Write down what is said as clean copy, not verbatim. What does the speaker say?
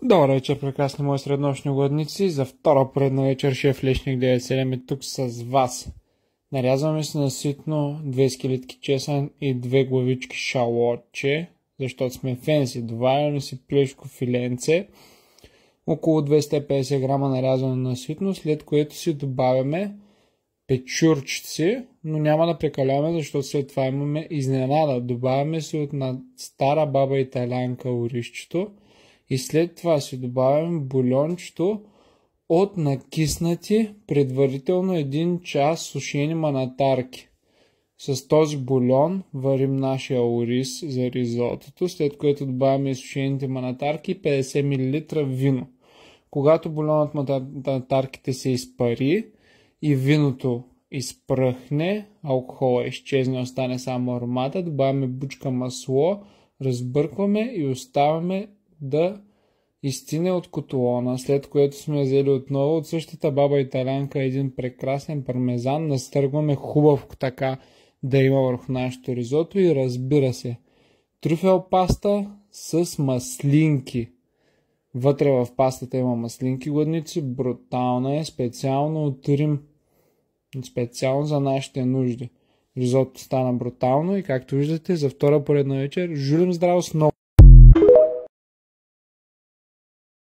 Добър вечер, прекрасни мои среднощни угодници. За втора поредна вечер шеф Лешник 97 е тук с вас. Нарязваме се на ситно 2 скелетки чесън и 2 главички шалотче, защото сме фенси. Добавяме си плешко филенце, около 250 грама нарязване на ситно, след което си добавяме печурчици, но няма да прекаляваме, защото след това имаме изненада. Добавяме си от на стара баба италянка оризчето и след това си добавяме бульончето от накиснати предварително 1 час сушени манатарки. С този бульон варим нашия ориз за ризотото, след което добавяме изсушените манатарки и 50 мл вино. Когато бульонът манатарките се изпари и виното изпръхне, алкохола изчезне, остане само аромата, добавяме бучка масло, разбъркваме и оставяме да изстине от котлона, след което сме взели отново от същата баба италянка един прекрасен пармезан, настъргваме хубаво така да има върху нашето ризото и разбира се, трюфел паста с маслинки. Вътре в пастата има маслинки, гладници, брутална е, специално от Рим, специално за нашите нужди. Ризото стана брутално и както виждате за втора поредна вечер, жулим здраво с много.